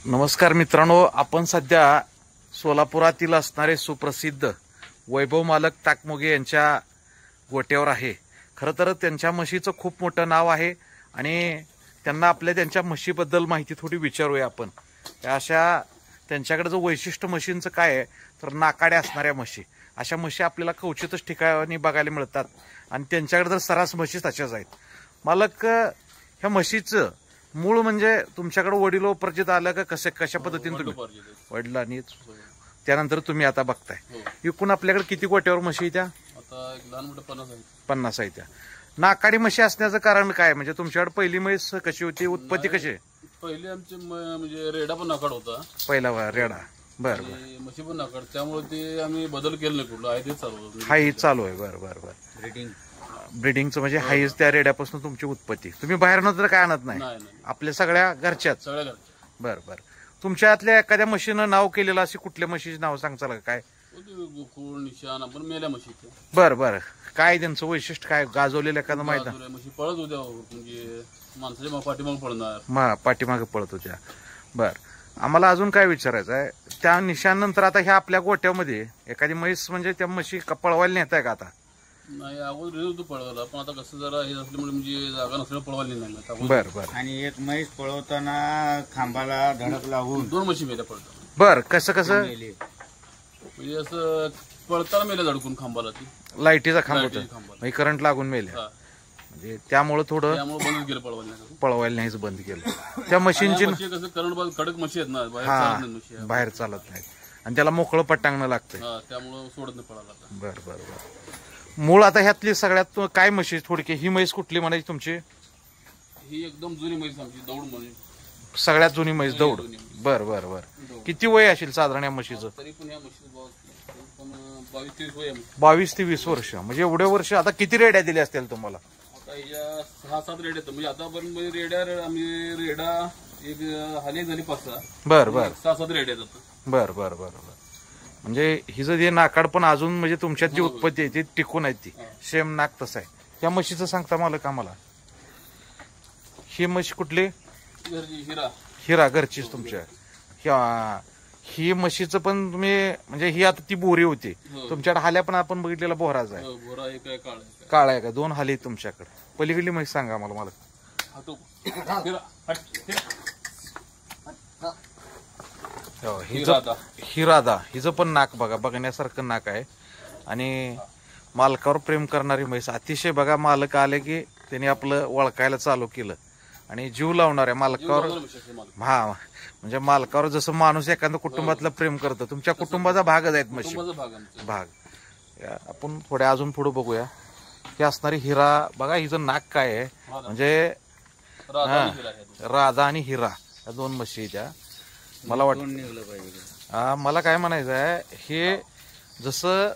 नमस्कार मित्रांनो, आपण सध्या सोलापुरातील असणारे सुप्रसिद्ध वैभव मालक ताकमोगे यांच्या गोट्यावर आहे। खरं तर त्यांच्या म्हशीचं खूप मोठं नाव आहे आणि त्यांना त्यांच्या म्हशीबद्दल माहिती थोडी विचारूया आपण। अशा त्यांच्याकडे जो वैशिष्ट्य म्हशींचं काय आहे तर नाकाड्या असणाऱ्या म्हशी, अशा म्हशी आपल्याला क्वचितच ठिकाणी बघायला मिळतात आणि त्यांच्याकडे तर सरास म्हशी तशाच आहेत। मालक, ह्या म्हशीचं मूळ म्हणजे तुमच्याकडे वडिलोपर्जित आलं का कशा पद्धतीने तुम्ही वडिलांनी त्यानंतर तुम्ही आता बघताय? एकूण आपल्याकडे किती गोट्यावर म्हशी त्या? आता एक लहान मोठं 50 आहेत। त्या नाकाडी म्हशी असण्याचं कारण काय? म्हणजे तुमच्याकडे पहिली म्हैस कशी होती, उत्पत्ती कशी? पहिली आमची म्हणजे रेडा पण नाकाड होता, पहिला रेडा। बर, म्हशी पण नाकाड, त्यामुळे ते आम्ही बदल केलं नाही, कुठलं आहे ते चालू हाही चालू आहे। बर, ब्रिडिंगचं म्हणजे हाईच त्या रेड्यापासून तुमची उत्पत्ती। तुम्ही बाहेरनं तर काय आणत नाही, आपल्या सगळ्या घरच्याच? सगळ्या बर, तुमच्यातल्या एखाद्या म्हशीनं नाव केलेलं अशी कुठल्या म्हशीचे नाव सांगचाल काय? गोकुळ, निशाण, आपण मेल्या म्हशी। बर, काय त्यांचं वैशिष्ट्य काय? गाजवलेलं एखादं माहित? म्हशी पळत होत्या, म्हणजे माणसाच्या पाठीमाग पळणार, पाठीमागे पळत होत्या। बर, आम्हाला अजून काय विचारायचं आहे, त्या निशाण नंतर आता ह्या आपल्या गोट्यामध्ये एखादी म्हैस म्हणजे त्या म्हशी पळवायला नेताय का? आता नाही, अगोदर पळवायला, पण आता कसं जरा हे असल्यामुळे म्हणजे जागा नसल्यामुळे पळवायला नाही। बर, आणि एक म्हैस पळवताना खांबाला धडक लागून 2 म्हशी मेल्या पळतात। बर, कसं म्हणजे असं पळताना मेल्या धडकून खांबाला, ती लाईटीचा खांब होता, करंट लागून मेल्या, म्हणजे त्यामुळे थोडं बंद केलं पळवायला नाहीच बंद केलं। त्या मशीनची कसं करंट कडक म्हशी आहेत ना, बाहेर चालत नाहीत आणि त्याला मोकळं पटांगणं लागतं, त्यामुळे सोडत नाही पळायला। बर, मूळ आता ह्यातली सगळ्यात काय म्हशी थोडकी? ही म्हैस कुठली म्हणायची तुमची? ही एकदम जुनी म्हैस आमची, दौड म्हणे, सगळ्यात जुनी म्हैस दौड। बर, किती वय असेल साधारण या म्हशीचं? तरी पण या म्हशीचं 22-23 वय आहे। 22 ते 20 वर्ष, म्हणजे एवढे वर्ष आता किती रेड्या दिल्या असतील तुम्हाला? आता या 6-7 रेड्या, म्हणजे आतापर्यंत रेड्या आम्ही रेडा एक हाली झाली 5-6। बर, 6-7 रेड्या जातात। बर, म्हणजे हिचं जे नाकाड पण अजून म्हणजे तुमच्यात जी उत्पत्ती आहे ती टिकून आहे, ती सेम नाक तसं आहे। त्या म्हशीचं सांगता मला का? मला ही म्हशी कुठली? हिरा घरचीच तुमच्या? ही म्हशीचं पण तुम्ही म्हणजे ही आता ती बोरी होती तुमच्याकडे, हाल्या पण आपण बघितलेला बोहराचा आहे, काळा आहे का? 2 हाली तुमच्याकडे। पलीकडली म्हैस सांगा मला। हिरादा, हिचं पण नाक बघा, बघण्यासारखं नाक आहे आणि मालकावर प्रेम करणारी म्हैस अतिशय। बघा, मालक आले की त्यांनी आपलं ओळखायला चालू केलं आणि जीव लावणाऱ्या मालकावर, म्हणजे मालकावर जसं माणूस एखादं कुटुंबातलं प्रेम करतं, तुमच्या कुटुंबाचा भागच आहेत म्हशी, भाग। आपण थोड्या अजून पुढे बघूया। ही असणारी हिरा बघा, हिचं नाक काय आहे, म्हणजे राधा आणि हिरा या 2 म्हशी त्या। मला वाटतं मला काय म्हणायचं आहे, हे जसं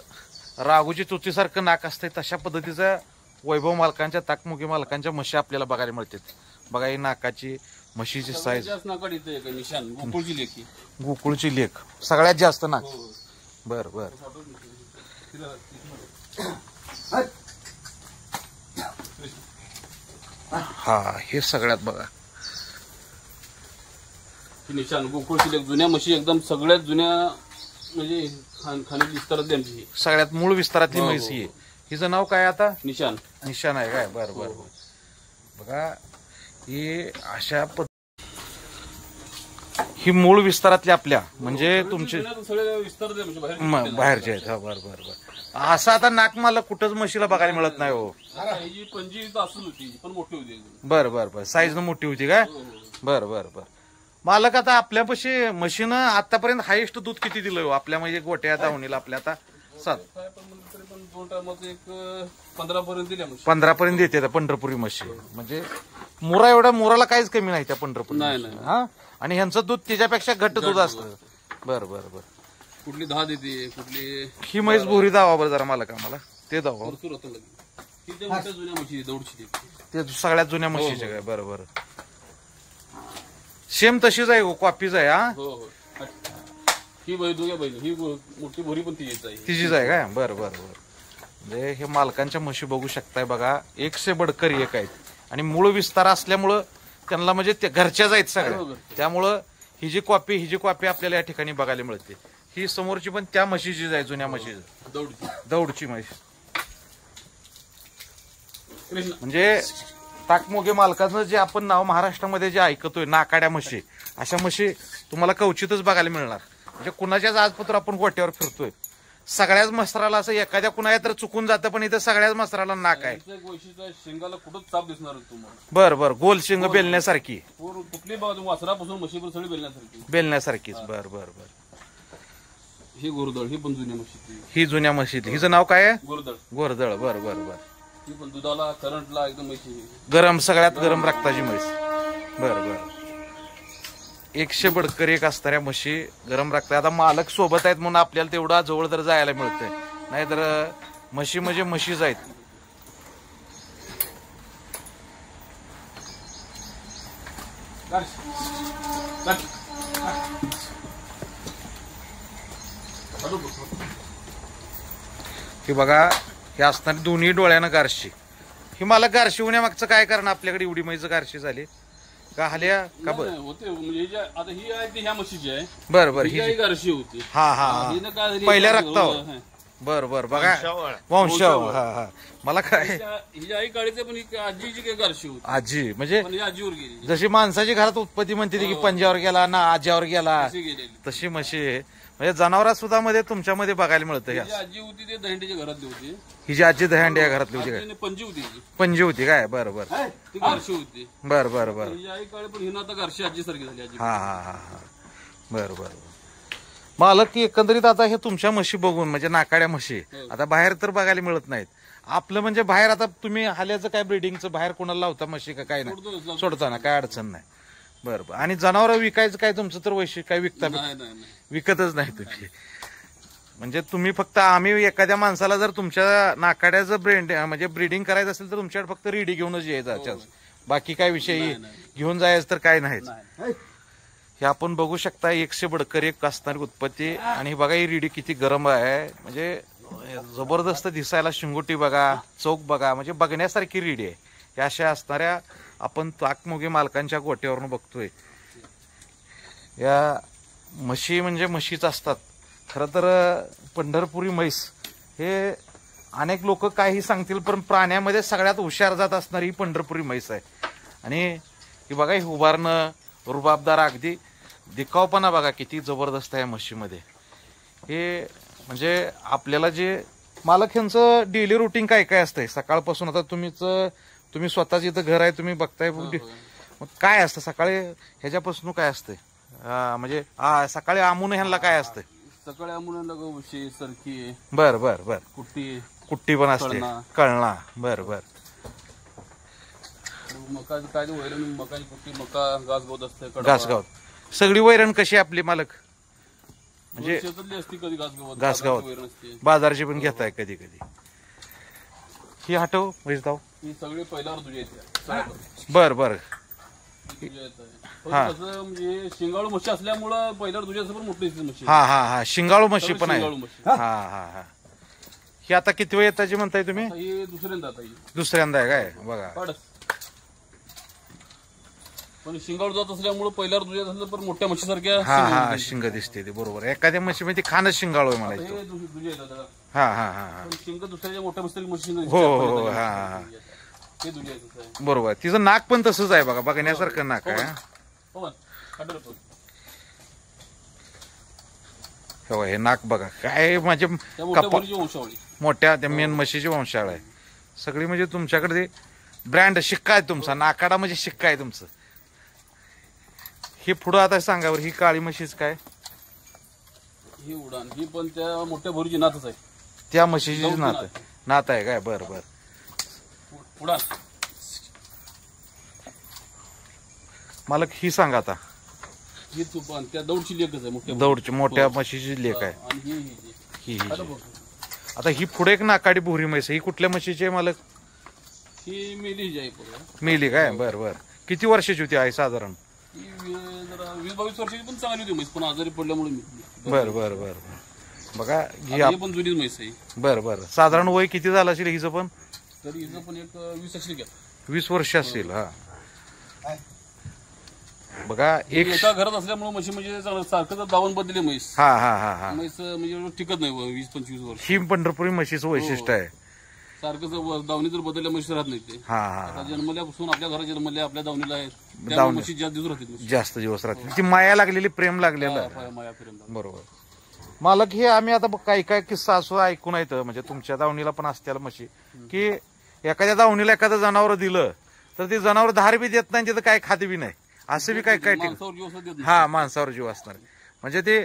राघूची चुचीसारखं नाक असतंय तशा पद्धतीचं वैभव मालकांच्या, ताकमुगी मालकांच्या म्हशी आपल्याला बघायला मिळतात। बघा, ही नाकाची म्हशीची साईज, गोकुळची लेख सगळ्यात जास्त नाक। बर, हे सगळ्यात बघा निशाण, गोकुळची लेख, जुन्या म्हशी एकदम, सगळ्यात जुन्या म्हणजे खाली विस्तारात त्यांची, सगळ्यात मूळ विस्तारातली म्हैस ही। हिचं नाव काय आता? निशाण आहे काय? बर, बघा, ही अशा ही मूळ विस्तारातली आपल्या, म्हणजे तुमचे बाहेरचे आहेत। बर, असं आता नाक मला कुठंच म्हशीला बघायला मिळत नाही हो। बर, साईज मोठी होती काय? बर, मालक, आता आपल्यापाशी म्हशीनं आतापर्यंत हायेस्ट दूध किती दिलं हो आपल्या म्हणजे गोट्या दावणीला आपल्या? आता 7 15 पर्यंत देते पंढरपुरी म्हशी, म्हणजे मुराला काहीच कमी नाही त्या पंढरपुरी। आणि ह्यांचं दूध त्याच्यापेक्षा घट्ट दूध असतं। बर, कुठली 10 देते, कुठली ही म्हैस बोरी दावा बरं जरा मला, का मला ते दावा, ते सगळ्यात जुन्या म्हशीचे काय? बर, सेम तशीच आहे, कॉपीच आहे। ही मोठी बोरी पण तिचीच आहे काय? बर, म्हणजे हे मालकांच्या म्हशी बघू शकताय बघा, एक से बडकर एक आहेत आणि मूळ विस्तार असल्यामुळं त्यांना म्हणजे ते घरच्याच आहेत सगळ्या, त्यामुळं ही जी कॉपी आपल्याला या ठिकाणी बघायला मिळते. ही समोरची पण त्या म्हशीचीच आहे, जुन्या म्हशीची, दौडची म्हैस. म्हणजे ताकमोगे मालकाचं जे आपण नाव महाराष्ट्रामध्ये जे ऐकतोय नाकाड्या म्हशी, अशा म्हशी तुम्हाला कवचितच बघायला मिळणार. म्हणजे कुणाच्याच आजपत्र आपण गोट्यावर फिरतोय, सगळ्याच मसराला असं एखाद्या कुणा तर चुकून जातं, पण इथं सगळ्याच मसराला नाक आहे. शिंगाला कुठंच चाप दिसणार तुम्हाला. बर गोल शिंग बेलण्यासारखी, कुठली बाजू वासरापासून म्हशीवर सगळी बेलण्यासारखीच. बर ही गोरदळ, ही पण जुन्या म्हशी, ही जुन्या म्हशीत. हिचं नाव काय आहे? गोरदळ. बर ही पण दुधाला करंटला एकदम म्हशी, गरम, सगळ्यात गरम रक्ताची म्हैस. बर 100 बडकर एक असणाऱ्या म्हशी गरम रक्त. आता मालक सोबत आहेत म्हणून आपल्याला तेवढा जवळ तर जायला मिळतंय, नाहीतर म्हशी म्हणजे म्हशीच आहेत. हे बघा, हे असणारी दोन्ही डोळ्यानं गारशी. ही मला गारशी होण्यामागचं काय कारण? आपल्याकडे एवढी म्हैस गारशी झाली का? हल्या का? होते म्हणजे आता ही आहे ती ह्या म्हशीची आहे. बर ही गारशी होती. हा पहिल्या रक्तावर. बर बघा, वंशावळ. हा मला काय, ही आई काळीचे पण आजीची काय गारशी होती. आजी म्हणजे आजीवर गेली. जशी माणसाची घरात उत्पत्ती म्हणते की पंजावर गेला ना आज्यावर गेला, तशी म्हशी म्हणजे जनावरात सुद्धा मध्ये तुमच्यामध्ये बघायला मिळतं. आजी होती ते दहंडीच्या घरातली होती. ही जी आजी दहंडी या घरातली होती काय? पंजी होती काय? बर ती गारशी होती. बर आई काळी पण हिनं आता गारशी आजी सारखी झाली. आजी हा बर मालक की एकंदरीत आता हे तुमच्या म्हशी बघून म्हणजे नाकाड्या म्हशी आता बाहेर तर बघायला मिळत नाहीत. आपलं म्हणजे बाहेर आता तुम्ही हाल्याचं काय ब्रिडिंगचं बाहेर कोणाला लावता म्हशी का? काय नाही, सोडताना काय अडचण नाही. बरं आणि जनावर विकायचं काय तुमचं तर वैशिष्ट्य काय? विकता? विकतच नाही तुम्ही. म्हणजे तुम्ही फक्त, आम्ही एखाद्या माणसाला जर तुमच्या नाकाड्याचं म्हणजे ब्रीडिंग करायचं असेल तर तुमच्याकडे फक्त रेडी घेऊनच यायचं, बाकी काय विषय घेऊन जायचं तर काय नाहीच. हे आपण बघू शकता 100 बडकर एक असणारी उत्पत्ती. आणि बघा ही रेडी किती गरम आहे, म्हणजे जबरदस्त दिसायला. शिंगोटी बघा, चौक बघा, म्हणजे बघण्यासारखी रेडी आहे. या अशा असणाऱ्या आपण ताकमोगे मालकांच्या गोट्यावरून बघतोय. या म्हशी म्हणजे म्हशीच असतात. खरं तर पंढरपुरी म्हैस हे अनेक लोक काही सांगतील, पण प्राण्यामध्ये सगळ्यात हुशार जात असणारी ही पंढरपुरी म्हैस आहे. आणि ही बघा, ही उभारणं, रुबाबदार, अगदी दिखावपणा बघा किती जबरदस्त आहे म्हशीमध्ये. हे म्हणजे आपल्याला जे मालक यांचं डेली रुटीन काय काय असतंय सकाळपासून? आता तुम्ही स्वतःच इथं घर आहे, तुम्ही बघताय, मग काय असतं सकाळी ह्याच्यापासून काय असतंय? म्हणजे सकाळी आमून ह्यांना काय असतंय? सकाळी आमून उशी, सरकी, बर कुट्टी पण असते, कळणा. बर मका काय वैरण, मकाची कुट्टी, मका घासगावत असते. घासगावत सगळी वैरण कशी आपली मालक? म्हणजे असते कधी घासगावत, बाजारची पण घेताय कधी? ही हटव म्हैस धाव. ही सगळी पहिल्यावर तुझ्या येते. बर म्हणजे शिंगाळू म्हशी असल्यामुळं पहिल्यावर तुझ्या मोठी म्हशी. हा शिंगाळू म्हशी पण आहे. हा ही आता किती वेळ येताची म्हणताय तुम्ही? ही दुसऱ्यांदा आहे काय? बघा, पण शिंगाळू जात असल्यामुळे पहिल्यावर तुझ्या झालं पण मोठ्या म्हशीसारख्या हा शिंग दिसते ते. बरोबर, एखाद्या म्हशी मध्ये खाणच शिंगाळू आहे मला. शिंग दुसऱ्या मोठ्या म्हशी. हो हा बरोबर. तिचं नाक पण तसंच आहे बघा, बघण्यासारखं नाक आहे. हे नाक बघा काय, म्हणजे मोठ्या त्या मेन म्हशीची वंशावळ आहे सगळी. म्हणजे तुमच्याकडे ब्रँड शिक्का आहे तुमचा, नाकाडा म्हणजे शिक्का आहे तुमचं. ही पुढं आता सांगावर ही काळी म्हशीच काय? ही उडान, ही पण त्या मोठ्या भोरीची नातच आहे. त्या म्हशीची नात आहे काय? बर उडान. मालक ही सांगा आता. ही तुपान त्या दौडची लेखच आहे, दौडची मोठ्या म्हशीची लेख आहे. ही आता ही पुढे एक नाकाडी भोरी म्हैस, ही कुठल्या म्हशीची आहे मालक? ही मेली काय? बर किती वर्षाची होती आई साधारण? 20-22 वर्षाची पण चांगली होती म्हैस, पण आजारी पडल्यामुळे. बर बघा, ही पण जुनी म्हैस आहे. बर साधारण वय किती झालं असेल हिचं पण? तरी हिचं पण एक 20 असेल. 20 वर्ष असेल. बघा एक एका घरात असल्यामुळे म्हशी म्हणजे सारखं जर दावण बदलले म्हैस हा हा हा हा म्हैस म्हणजे टिकत नाही 20-25 वर्ष. ही पंढरपुरी म्हशीचं वैशिष्ट्य आहे. सारखं जर दावणी जर बदलल्या म्हशी राहत नाही ते. हा हा आता जन्मल्यापासून आपल्या घरात जन्मल्या आपल्या दावणीला आहेत त्यामुळे म्हशी जास्त दिवस राहतील म्हशी. जास्त दिवस राहते ती माया लागलेली प्रेम लागलेलं माया फिरवतात. बरोबर. मालक हे आम्ही आता काही काय किस्सा असं ऐकून येतं म्हणजे तुमच्या दावणीला पण असत्याला म्हशी की एखाद्या दावणीला एखादं जनावर दिलं तर ते जनावर धार बी देत नाही तिथं काय खाते बी नाही असं बी काय काय माणसावर जीव असं देत नाही. हा माणसावर जीव असणार म्हणजे ते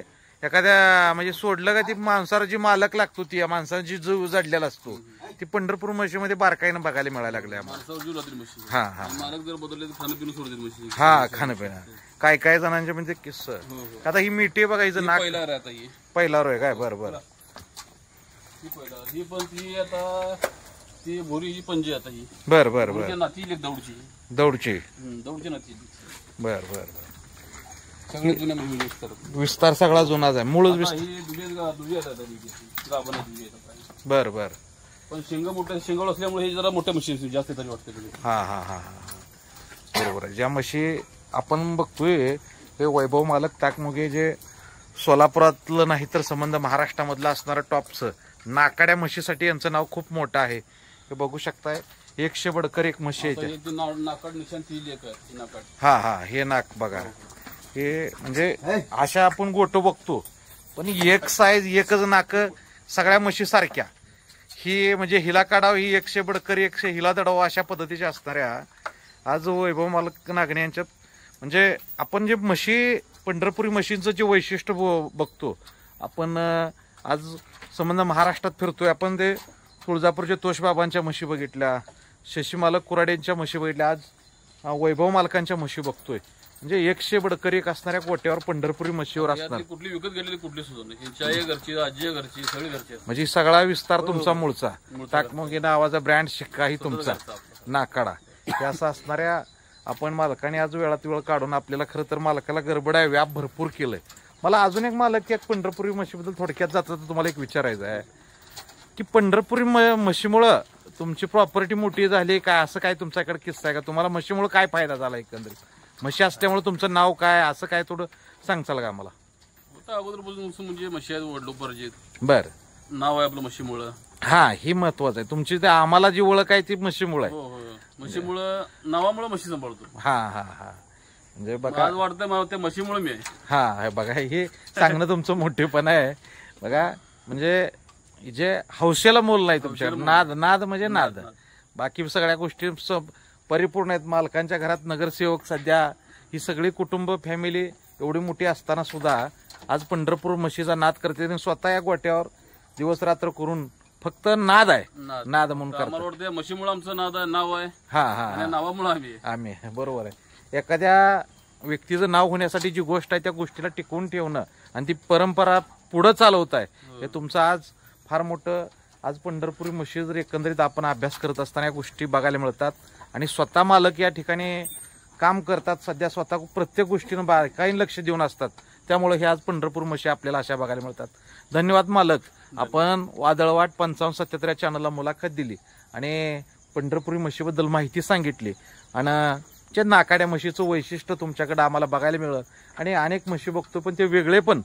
एखाद्या म्हणजे सोडलं का ती माणसावर जी मालक लागतो ती या माणसाचा जी जीव जडलेला असतो ती पंढरपूर म्हशीमध्ये बारकाईनं बघायला मिळायला लागले आम्हाला. माणसावर जीव राहतील म्हशी. हा हा आणि मालक जर बदलले तर खाणं पिणं सोडतील म्हशी. हा खाणं पिणं काय काय जणांचे म्हणजे किस्सा आता ही मिठी बघायचं नाक पहिला राहता ही पहिला रोय काय बरं बरं पहिला ही पण ती आता ती भोरी ही पंजी आता ही बरं बरं भोरीच्या बरं नाती एक दौडची दौडची दौडची नाती बरं बरं बरं सगळ्या जुन्या म्हणजे यूज करतात. विस्तार सगळा जुनाच आहे मूळच आता विस्तार ही दुधी आहेत आता गाभण दुधी आहेत आता. बरं बरं पण शेंग मोठ्या शेंगाळ असल्यामुळे हे जरा मोठ्या म्हशी जास्त तरी वाटते तुझे. हा हा हा हा बरोबर आहे. ज्या म्हशी आपण बघतोय हे वैभव मालक ताकमुगे जे सोलापुरातलं नाही तर संबंध महाराष्ट्रामधलं असणारं टॉपचं नाकाड्या म्हशीसाठी यांचं नाव खूप मोठं आहे. हे बघू शकताय 100 बडकर एक म्हशी आहे. नाकाड निशाण ती लेख आहे ती नाकाड. हा हा हे नाक बघा हे म्हणजे अशा आपण गोटो बघतो पण एक साईज एकच नाक सगळ्या म्हशी सारख्या ही म्हणजे हिला काढावं ही 100 बडकर 100 हिला दडावं अशा पद्धतीच्या असणाऱ्या आज वैभव मालक नागणे यांच्यात म्हणजे आपण जे म्हशी पंढरपुरी म्हशींचं जे वैशिष्ट्य बघतो आपण आज संबंध महाराष्ट्रात फिरतोय आपण ते तुळजापूरच्या तोषबाबांच्या म्हशी बघितल्या शशी मालक कुराडेंच्या म्हशी बघितल्या आज वैभव मालकांच्या म्हशी बघतोय म्हणजे 100 बडकर एक असणाऱ्या कोट्यावर पंढरपुरी म्हशीवर असणार. कुठली विकत गेलेली कुठली सुद्धा नाही. यांच्या घरची आजी घरची सगळी घरची म्हणजे सगळा विस्तार तुमचा मूळचा ताकमुगे नावाचा ब्रँड शिक्काही तुमचा नाकाडा हे असं असणाऱ्या आपण मालकाने आज वेळात वेळ काढून आपल्याला खरं तर मालकाला गडबड आहे व्याप भरपूर केलंय. मला अजून एक मालक एक पंढरपुरी म्हशीबद्दल थोडक्यात जाता तर तुम्हाला एक विचारायचं आहे की पंढरपुरी म्हशीमुळं तुमची प्रॉपर्टी मोठी झाली काय असं काय तुमच्याकडे किस्सा आहे का तुम्हाला म्हशीमुळे काय फायदा झाला एकंदरीत म्हशी असल्यामुळे तुमचं नाव काय असं काय थोडं सांगचाल का मला. अगोदरपासून म्हणजे म्हशी आहेत वडलोपार्जित बर नाव आहे आपलं म्हशीमुळं. हा ही महत्वाचं आहे तुमची आम्हाला जी ओळख आहे ती म्हशीमुळे आहे. हो हो म्हशीमुळं नावामुळे म्हशी सांभाळतो. हा हा हा म्हणजे बघा आज वाटतं मला त्या म्हशीमुळे मी आहे. हा बघा हे सांगणं तुमचं मोठेपण आहे बघा म्हणजे जे हौसेला मोल नाही तुमच्या नाद नाद म्हणजे नाद बाकी सगळ्या गोष्टी परिपूर्ण आहेत. मालकांच्या घरात नगरसेवक सध्या ही सगळी कुटुंब फॅमिली एवढी मोठी असताना सुद्धा आज पंढरपूर म्हशीचा नाद करते आणि स्वतः या गोट्यावर दिवस रात्र करून फक्त नाद आहे नाद म्हणून आम्हाला वाटतं म्हशीमुळे आमचं नाव आहे. हा हा आणि नावामुळे आम्ही बरोबर आहे. एखाद्या व्यक्तीचं नाव होण्यासाठी जी गोष्ट आहे त्या गोष्टीला टिकवून ठेवणं आणि ती परंपरा पुढे चालवत आहे हे तुमचं आज फार मोठं आज पंढरपुरी म्हशी जर एकंदरीत आपण अभ्यास करत असताना या गोष्टी बघायला मिळतात आणि स्वतः मालक या ठिकाणी काम करतात सध्या स्वतः प्रत्येक गोष्टीनं बारकाईने लक्ष देऊन असतात त्यामुळे हे आज पंढरपूर म्हशी आपल्याला अशा बघायला मिळतात. धन्यवाद मालक. आपण वादळवाट 5577 या चॅनलला मुलाखत दिली आणि पंढरपुरी म्हशीबद्दल माहिती सांगितली आणि जे नाकाड्या म्हशीचं वैशिष्ट्य तुमच्याकडे आम्हाला बघायला मिळत आणि अनेक म्हशी बघतो पण ते वेगळे पण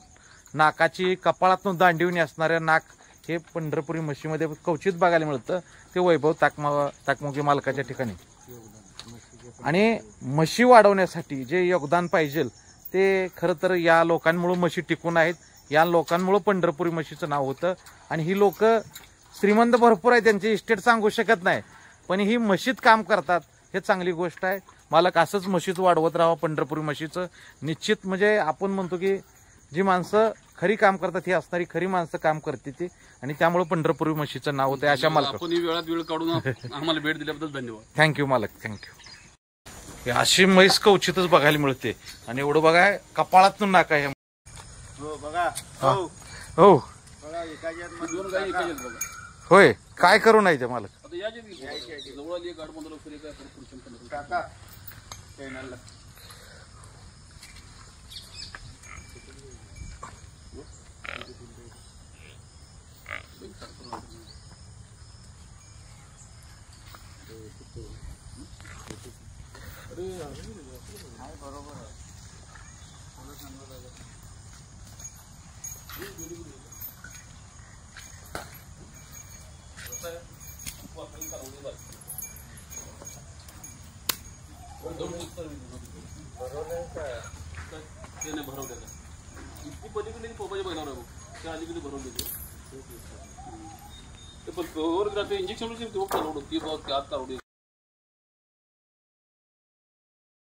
नाकाची कपाळातून दांडिवणी असणाऱ्या नाक हे पंढरपुरी म्हशीमध्ये क्वचित बघायला मिळतं ते वैभव ताकमुगे मालकाच्या ठिकाणी. आणि म्हशी वाढवण्यासाठी जे योगदान पाहिजे ते खरं तर या लोकांमुळे म्हशी टिकून आहेत. या लोकांमुळे पंढरपुरी म्हशीचं नाव होतं आणि ही लोक श्रीमंत भरपूर आहे त्यांचे इस्टेट सांगू शकत नाही पण ही म्हशीत काम करतात हे चांगली गोष्ट आहे. मालक असंच म्हशीच वाढवत राहावं पंढरपुरी म्हशीचं निश्चित म्हणजे आपण म्हणतो की जी माणसं खरी काम करतात ही असणारी खरी माणसं काम करते ती आणि त्यामुळे पंढरपुरी म्हशीचं नाव होतं अशा मालक. आपण वेळात वेळ काढून आम्हाला भेट दिल्याबद्दल धन्यवाद. थँक्यू मालक थँक्यू. अशी म्हैस कवचितच बघायला मिळते आणि एवढं बघा कपाळातून नाक आहे. हो होय काय करू नाही ते मालक. बरोबर ते नाही भरवलं का ती पलीकडे पोपाच्या बैलावर आहे बघ त्या अलीकडे भरवून देतो ते पण इंजेक्शन ती बघ चालवलं ती बघ आत चालवली